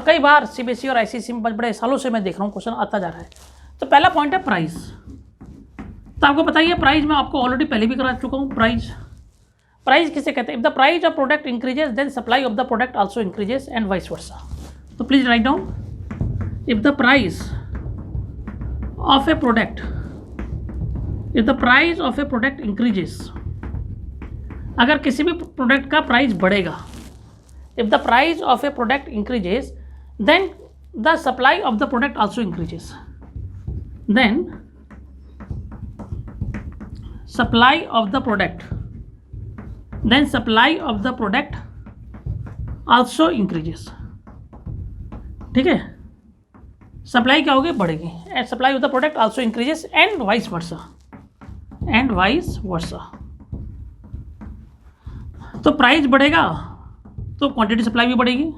कई बार सीबीएसई और आईसीएसई में बड़े सालों से मैं देख रहा हूँ क्वेश्चन आता जा रहा है। तो पहला पॉइंट है प्राइस। तो आपको बताइए प्राइस मैं आपको ऑलरेडी पहले भी करा चुका हूँ। प्राइस किसे कहते हैं? If the price of product increases then supply of the product also increases and vice versa. तो please write down, if the price of a product increases, अगर किसी भी प्रोडक्ट का प्राइस बढ़ेगा, if the price of a product increases then the supply of the product also increases, then supply of the product also increases। ठीक है, supply क्या होगी? बढ़ेगी। And supply of the product also increases and vice versa. तो price बढ़ेगा तो quantity supply भी बढ़ेगी,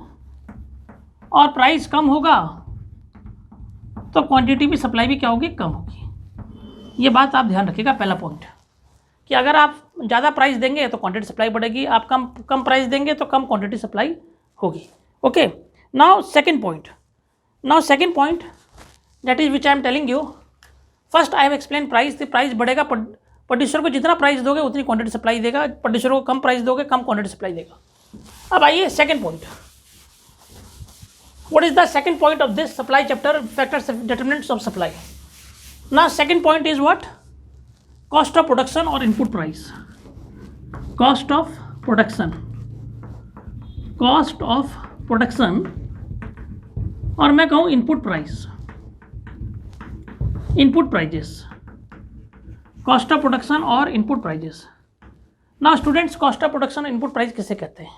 और प्राइस कम होगा तो क्वांटिटी भी सप्लाई भी क्या होगी? कम होगी। ये बात आप ध्यान रखिएगा। पहला पॉइंट कि अगर आप ज़्यादा प्राइस देंगे तो क्वांटिटी सप्लाई बढ़ेगी, आप कम प्राइस देंगे तो कम क्वांटिटी सप्लाई होगी। Okay, now second point that is which I am telling you. First I have explain price. Price बढ़ेगा, प्रोड्यूसर को जितना प्राइस दोगे उतनी क्वांटिटी सप्लाई देगा, प्रोड्यूसर को कम प्राइस दोगे कम क्वांटिटी सप्लाई देगा। अब आइए second point, what is the second point of this supply chapter, factors determinants of supply. Now second point is what? Cost of production और input price. Cost of production और मैं कहूँ input prices. Cost of production और input prices. Now students, cost of production और input price किसे कहते हैं?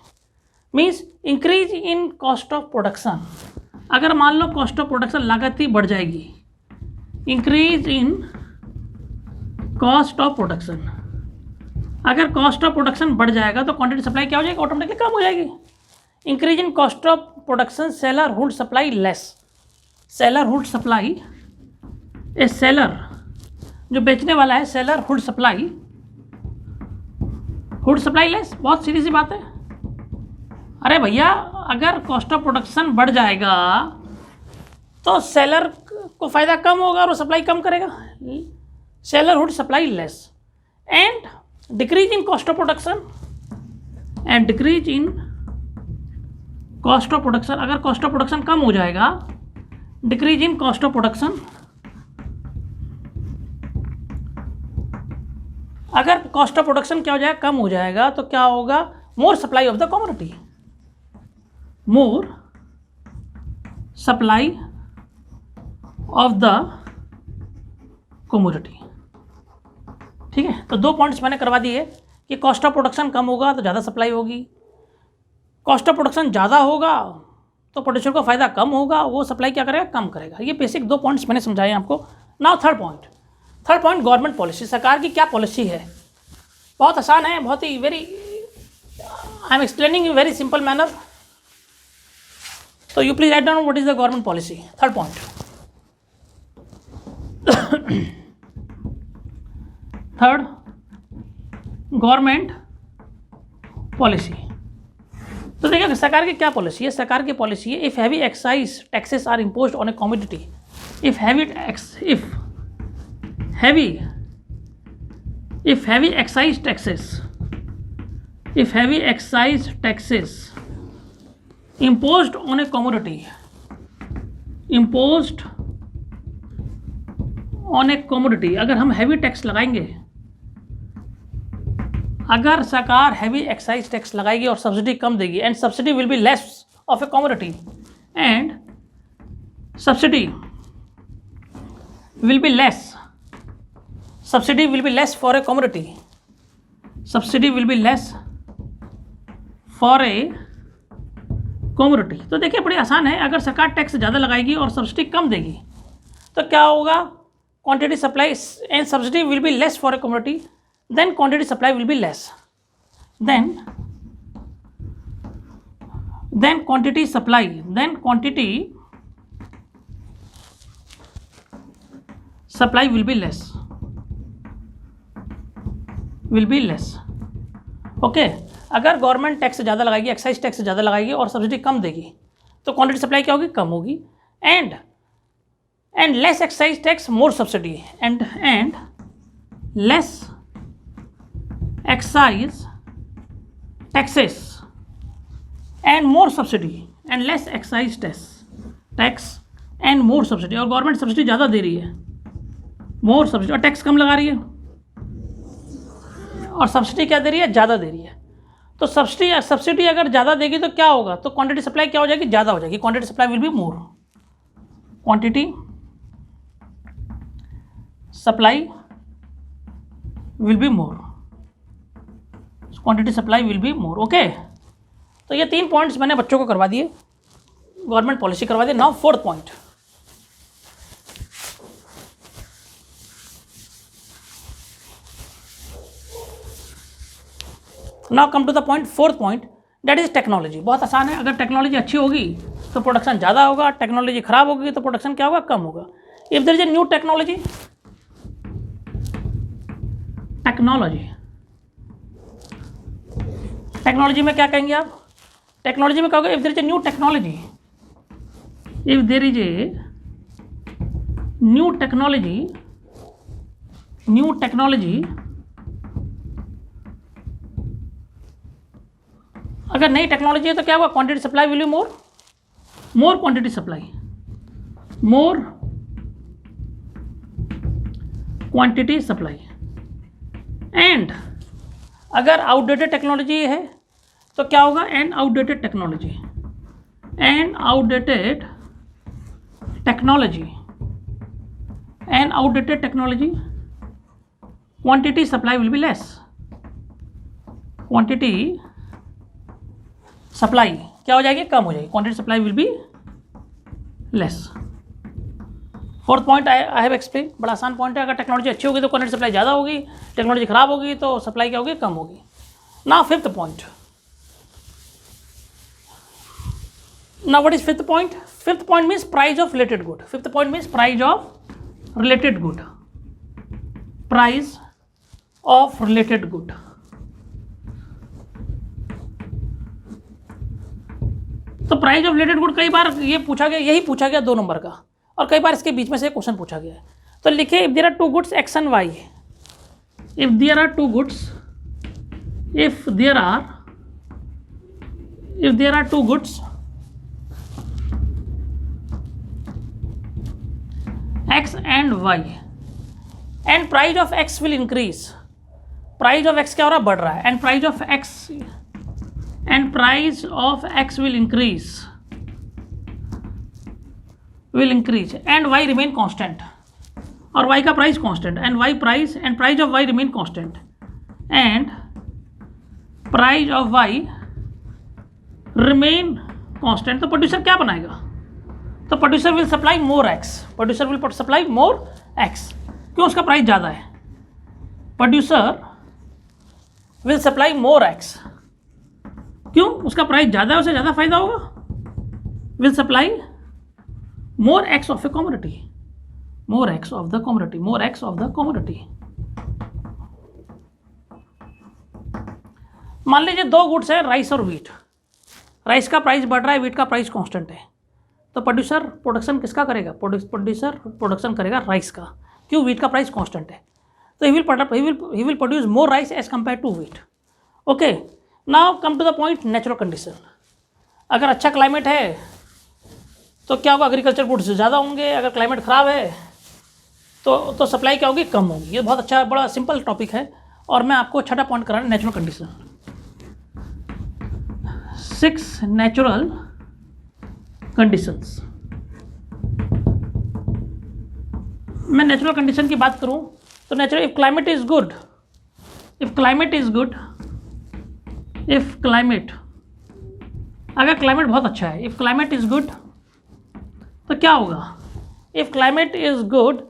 Means increase in cost of production. अगर मान लो कॉस्ट ऑफ प्रोडक्शन लागत ही बढ़ जाएगी, increase in cost of production. अगर कॉस्ट ऑफ प्रोडक्शन बढ़ जाएगा तो क्वांटिटी सप्लाई क्या हो जाएगी? ऑटोमेटिकली कम हो जाएगी। Increase in cost of production, seller would supply less. A seller जो बेचने वाला है, सेलर वुड सप्लाई लेस। बहुत सीधी सी बात है। अरे भैया, अगर कॉस्ट ऑफ प्रोडक्शन बढ़ जाएगा तो सेलर को फायदा कम होगा और वो सप्लाई कम करेगा। Seller would supply less and decrease in cost of production अगर कॉस्ट ऑफ प्रोडक्शन कम हो जाएगा, decrease in cost of production. अगर कॉस्ट ऑफ प्रोडक्शन क्या हो जाएगा? कम हो जाएगा तो क्या होगा? मोर सप्लाई ऑफ द कमोडिटी। ठीक है, तो दो पॉइंट्स मैंने करवा दिए कि कॉस्ट ऑफ प्रोडक्शन कम होगा तो ज़्यादा सप्लाई होगी, कॉस्ट ऑफ प्रोडक्शन ज़्यादा होगा तो प्रोड्यूसर को फ़ायदा कम होगा, वो सप्लाई क्या करेगा? कम करेगा। ये बेसिक दो पॉइंट्स मैंने समझाए आपको। Now third point government policy. सरकार की क्या पॉलिसी है? बहुत आसान है, बहुत ही I am explaining in very simple manner. तो you please write down what is the government policy. Third point, government policy. तो देखिए सरकार की क्या पॉलिसी है? सरकार की पॉलिसी है, if heavy excise taxes are imposed on a commodity, if heavy excise taxes imposed on a commodity, अगर हम हैवी टैक्स लगाएंगे, अगर सरकार हैवी एक्साइज टैक्स लगाएगी और सब्सिडी कम देगी, and subsidy will be less of A commodity, and subsidy will be less for a commodity, तो देखिए बड़ी आसान है। अगर सरकार टैक्स ज़्यादा लगाएगी और सब्सिडी कम देगी तो क्या होगा? Quantity supply and subsidy will be less for a commodity, then quantity supply will be less, then quantity supply will be less. Okay, अगर गवर्नमेंट टैक्स ज़्यादा लगाएगी, एक्साइज टैक्स ज़्यादा लगाएगी और सब्सिडी कम देगी तो क्वांटिटी सप्लाई क्या होगी, कम होगी. And less excise tax more subsidy. And less excise taxes and more subsidy. And less excise tax and more subsidy. और गवर्नमेंट सब्सिडी ज़्यादा दे रही है, मोर सब्सिडी, और टैक्स कम लगा रही है, और सब्सिडी क्या दे रही है, ज़्यादा दे रही है. तो सब्सिडी अगर ज़्यादा देगी तो क्या होगा, तो क्वांटिटी सप्लाई क्या हो जाएगी, ज़्यादा हो जाएगी. Quantity supply will be more. Quantity supply will be more. Quantity supply will be more. Okay, तो ये 3 पॉइंट्स मैंने बच्चों को करवा दिए, गवर्नमेंट पॉलिसी करवा दी. Now 4th point. Now come to the point 4th point, that is technology. बहुत आसान है. अगर टेक्नोलॉजी अच्छी होगी तो प्रोडक्शन ज़्यादा होगा, टेक्नोलॉजी खराब होगी तो प्रोडक्शन क्या होगा, कम होगा. If there is a new technology में क्या कहेंगे आप, टेक्नोलॉजी में कहोगे if there is a new technology. If there is a new technology, अगर नई टेक्नोलॉजी है तो क्या होगा, quantity supply will be more quantity supply, more quantity supply. And अगर आउटडेटेड टेक्नोलॉजी है तो क्या होगा, and outdated technology quantity supply will be less. क्वांटिटी सप्लाई क्या हो जाएगी, कम हो जाएगी. Quantity supply will be less. 4th point I have explain. बड़ा आसान पॉइंट है. अगर टेक्नोलॉजी अच्छी होगी तो क्वांटिटी सप्लाई ज़्यादा होगी, टेक्नोलॉजी खराब होगी तो सप्लाई क्या होगी, कम होगी. Now 5th point. Now what is 5th point. 5th point means price of related good. 5th point means price of related good. Price of related good. तो प्राइस ऑफ रिलेटेड गुड कई बार ये पूछा गया, यही पूछा गया 2 नंबर का, और कई बार इसके बीच में से क्वेश्चन पूछा गया है. तो लिखिए if there are 2 goods X and Y. If there are 2 goods X and Y, and price of X will increase. Price of X क्या हो रहा है, बढ़ रहा है. And price of X will increase and y remain constant. और y का price constant. And price of y remain constant. And price of y remain constant. तो प्रोड्यूसर क्या बनाएगा, तो producer will supply more x. क्यों, उसका price ज़्यादा है. Producer will supply more x. क्यों, उसका प्राइस ज़्यादा है, उसे ज़्यादा फायदा होगा. Will supply more x of A commodity. मान लीजिए 2 गुड्स है, राइस और व्हीट. राइस का प्राइस बढ़ रहा है, व्हीट का प्राइस कांस्टेंट है. तो प्रोड्यूसर प्रोडक्शन किसका करेगा, प्रोड्यूसर प्रोडक्शन करेगा राइस का. क्यों, व्हीट का प्राइस कांस्टेंट है. तो he will produce more rice as compared to wheat. Okay, now come to the point, natural condition. अगर अच्छा क्लाइमेट है तो क्या होगा, एग्रीकल्चर गुड्स ज़्यादा होंगे. अगर क्लाइमेट ख़राब है तो सप्लाई क्या होगी, कम होगी. ये बहुत अच्छा, बड़ा सिंपल टॉपिक है. और मैं आपको 6ठा पॉइंट करा रहा हूँ, नेचुरल कंडीशन. 6 natural conditions. मैं नेचुरल कंडीशन की बात करूं तो natural, if climate is good, अगर क्लाइमेट बहुत अच्छा है, इफ क्लाइमेट इज गुड तो क्या होगा, if climate is good,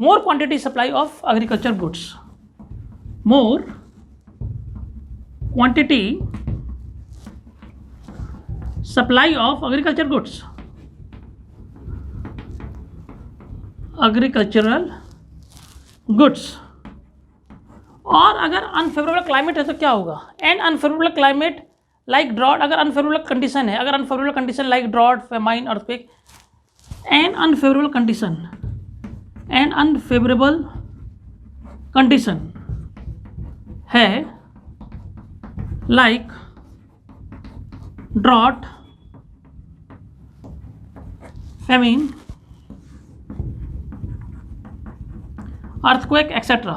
more quantity supply of agriculture goods, more quantity supply of agriculture goods, agricultural goods. और अगर अनफेवरेबल क्लाइमेट है तो क्या होगा, and unfavourable climate like drought, अगर अनफेवरेबल कंडीशन है, अगर unfavourable condition like drought, famine, earthquake, an unfavourable condition है like drought, famine, earthquake etcetera.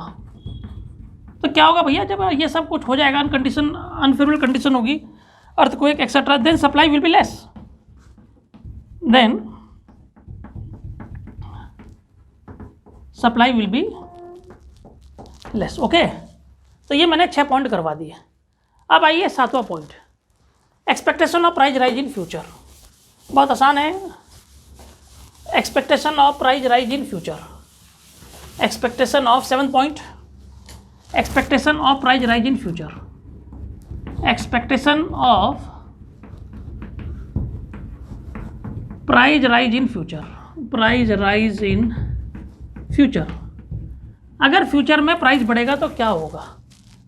तो क्या होगा भैया, जब ये सब कुछ हो जाएगा, अनफेवरेबल कंडीशन होगी, earthquake etcetera, then supply will be less, then supply will be less. Okay, तो ये मैंने 6 पॉइंट करवा दिए। अब आइए 7वां point, expectation of price rise in future. बहुत आसान है, expectation of price rise in future, expectation of 7 point, expectation of price rise in future, expectation of price rise in future, price rise in future. अगर future में price बढ़ेगा तो क्या होगा,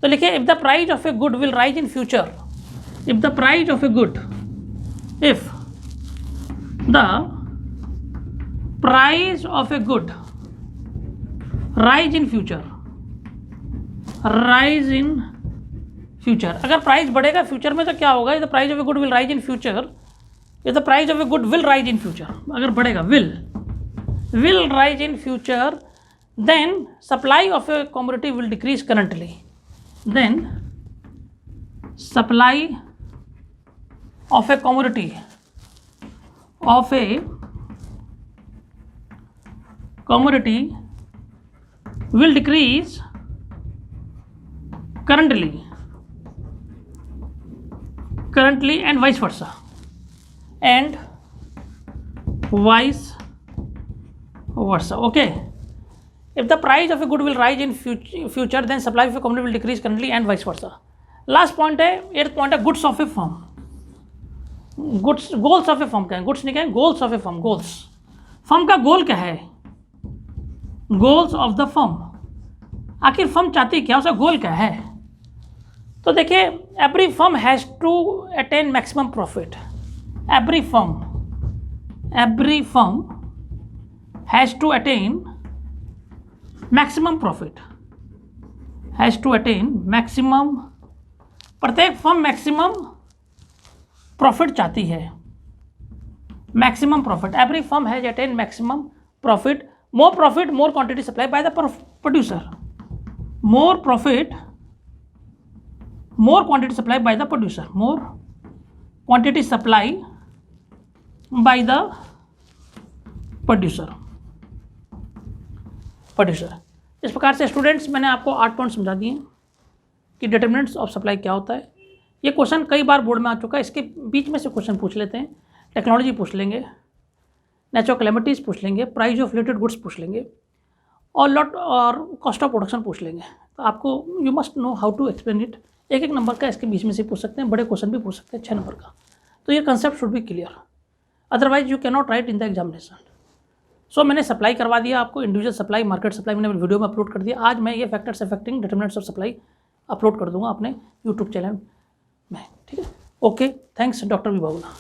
तो लिखिए if the price of a good will rise in future, if the price of a good, if the price of a good rise in future, rise in future, अगर price बढ़ेगा future में तो क्या होगा, if the price of a good will rise in future, if the price of a good will rise in future, अगर बढ़ेगा will rise in future, then supply of a commodity will decrease currently, then supply of a commodity will decrease currently and vice versa, okay. If the price of a good will rise in future, then supply of a commodity will decrease currently and vice versa. Last point है, 8th point है, goods of a firm. Goals of a firm क्या है, goods नहीं क्या है, goals of a firm, goals, firm का goal क्या है, गोल्स ऑफ द फर्म, आखिर फर्म चाहती क्या, उसका गोल क्या है। तो देखिए, every firm has to attain maximum profit, every firm has to attain maximum profit, has to attain maximum, प्रत्येक फर्म मैक्सिमम प्रॉफिट चाहती है, maximum profit, every firm has attain maximum profit, more profit more quantity supply by the producer, more profit more quantity supply by the producer, more quantity supply by the producer. इस प्रकार से students मैंने आपको 8 point समझा दिए कि determinants of supply क्या होता है। ये क्वेश्चन कई बार बोर्ड में आ चुका है, इसके बीच में से क्वेश्चन पूछ लेते हैं, टेक्नोलॉजी पूछ लेंगे, नेचुरल कैलेमिटीज़ पूछ लेंगे, प्राइस ऑफ रिलेटेड गुड्स पूछ लेंगे, और कॉस्ट ऑफ प्रोडक्शन पूछ लेंगे। तो आपको you must know how to explain it, एक नंबर का इसके बीच में से पूछ सकते हैं, बड़े क्वेश्चन भी पूछ सकते हैं 6 नंबर का। तो ये concept should be clear, otherwise you can not write in the examination. So मैंने सप्लाई करवा दिया आपको, इंडिविजुअल सप्लाई, मार्केट सप्लाई मैंने वीडियो में अपलोड कर दिया। आज मैं ये factors affecting determinants of supply upload कर दूंगा अपने यूट्यूब चैनल में, ठीक है। Okay, thanks doctor विभावना।